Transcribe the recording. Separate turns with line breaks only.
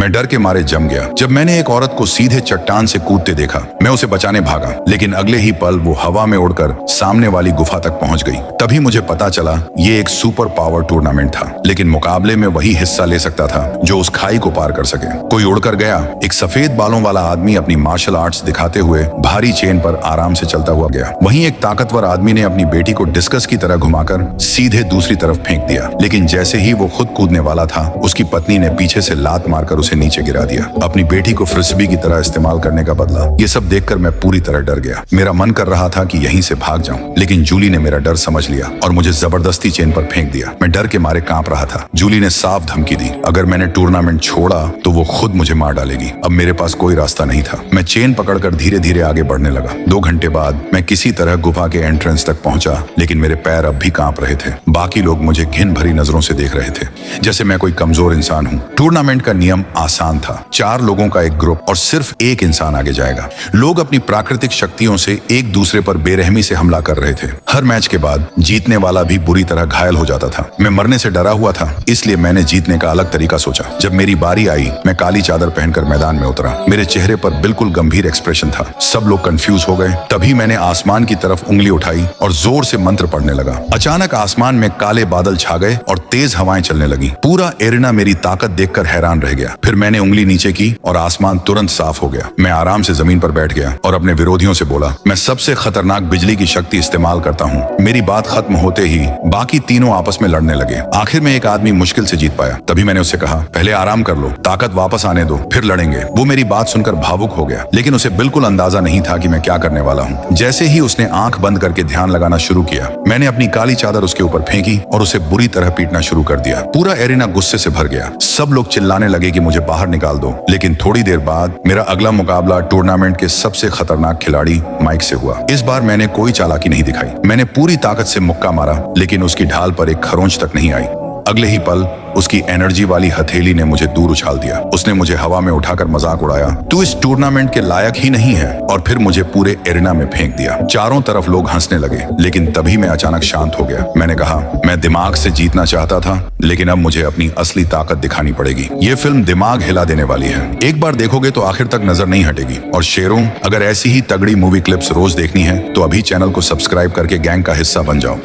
मैं डर के मारे जम गया जब मैंने एक औरत को सीधे चट्टान से कूदते देखा। मैं उसे बचाने भागा, लेकिन अगले ही पल वो हवा में उड़कर सामने वाली गुफा तक पहुंच गई। तभी मुझे पता चला ये एक सुपर पावर टूर्नामेंट था, लेकिन मुकाबले में वही हिस्सा ले सकता था जो उस खाई को पार कर सके। कोई उड़कर गया। एक सफेद बालों वाला आदमी अपनी मार्शल आर्ट्स दिखाते हुए भारी चेन पर आराम से चलता हुआ गया। वहीं एक ताकतवर आदमी ने अपनी बेटी को डिस्कस की तरह घुमाकर सीधे दूसरी तरफ फेंक दिया, लेकिन जैसे ही वो खुद कूदने वाला था, उसकी पत्नी ने पीछे से लात मारकर उसे नीचे गिरा दिया, अपनी बेटी को फ्रिस्बी की तरह इस्तेमाल करने का बदला। ये सब देखकर मैं पूरी तरह डर गया। मेरा मन कर रहा था कि यहीं से भाग जाऊं, लेकिन जूली ने मेरा डर समझ लिया और मुझे जबरदस्ती चेन पर फेंक दिया। मैं डर के मारे कांप रहा था। जूली ने साफ धमकी दी, अगर मैंने टूर्नामेंट छोड़ा तो वो खुद मुझे मार डालेगी। अब मेरे पास कोई रास्ता नहीं था। मैं चेन पकड़कर धीरे धीरे आगे बढ़ने लगा। 2 घंटे बाद मैं किसी तरह गुफा के एंट्रेंस तक पहुंचा, लेकिन मेरे पैर अब भी कांप रहे थे। बाकी लोग मुझे घिन भरी नजरों से देख रहे थे, जैसे मैं कोई कमजोर इंसान हूँ। टूर्नामेंट का नियम आसान था, 4 लोगों का एक ग्रुप और सिर्फ एक इंसान आगे जाएगा। लोग अपनी प्राकृतिक शक्तियों से एक दूसरे पर बेरहमी से हमला कर रहे थे। हर मैच के बाद जीतने वाला भी बुरी तरह घायल हो जाता था। मैं मरने से डरा हुआ था, इसलिए मैंने जीतने का अलग तरीका सोचा। जब मेरी बारी आई, मैं काली चादर पहनकर मैदान में उतरा। मेरे चेहरे पर बिल्कुल गंभीर एक्सप्रेशन था। सब लोग कंफ्यूज हो गए। तभी मैंने आसमान की तरफ उंगली उठाई और जोर से मंत्र पढ़ने लगा। अचानक आसमान में काले बादल छा गए और तेज हवाएं चलने लगी। पूरा एरिना मेरी ताकत देखकर हैरान रह गया। फिर मैंने उंगली नीचे की और आसमान तुरंत साफ हो गया। मैं आराम से जमीन पर बैठ गया और अपने विरोधियों से बोला, मैं सबसे खतरनाक बिजली की शक्ति इस्तेमाल करता हूँ। मेरी बात खत्म होते ही बाकी तीनों आपस में लड़ने लगे। आखिर में एक आदमी मुश्किल से जीत पाया। तभी मैंने उससे कहा, पहले आराम कर लो, ताकत वापस आने दो, फिर लड़ेंगे। वो मेरी बात सुनकर भावुक हो गया, लेकिन उसे बिल्कुल अंदाजा नहीं था कि मैं क्या करने वाला हूँ। जैसे ही उसने आंख बंद करके ध्यान लगाना शुरू किया, मैंने अपनी काली चादर उसके ऊपर फेंकी और उसे बुरी तरह पीटना शुरू कर दिया। पूरा एरिना गुस्से से भर गया। सब लोग चिल्लाने लगे कि मुझे बाहर निकाल दो। लेकिन थोड़ी देर बाद मेरा अगला मुकाबला टूर्नामेंट के सबसे खतरनाक खिलाड़ी माइक से हुआ। इस बार मैंने कोई चालाकी नहीं दिखाई। मैंने पूरी ताकत से मुक्का मारा, लेकिन उसकी ढाल पर एक खरोंच तक नहीं आई। अगले ही पल उसकी एनर्जी वाली हथेली ने मुझे दूर उछाल दिया। उसने मुझे हवा में उठाकर मजाक उड़ाया, तू इस टूर्नामेंट के लायक ही नहीं है, और फिर मुझे पूरे एरिना में फेंक दिया। चारों तरफ लोग हंसने लगे, लेकिन तभी मैं अचानक शांत हो गया। मैंने कहा, मैं दिमाग से जीतना चाहता था, लेकिन अब मुझे अपनी असली ताकत दिखानी पड़ेगी। ये फिल्म दिमाग हिला देने वाली है। एक बार देखोगे तो आखिर तक नजर नहीं हटेगी। और शेरों, अगर ऐसी ही तगड़ी मूवी क्लिप्स रोज देखनी है तो अभी चैनल को सब्सक्राइब करके गैंग का हिस्सा बन जाओ।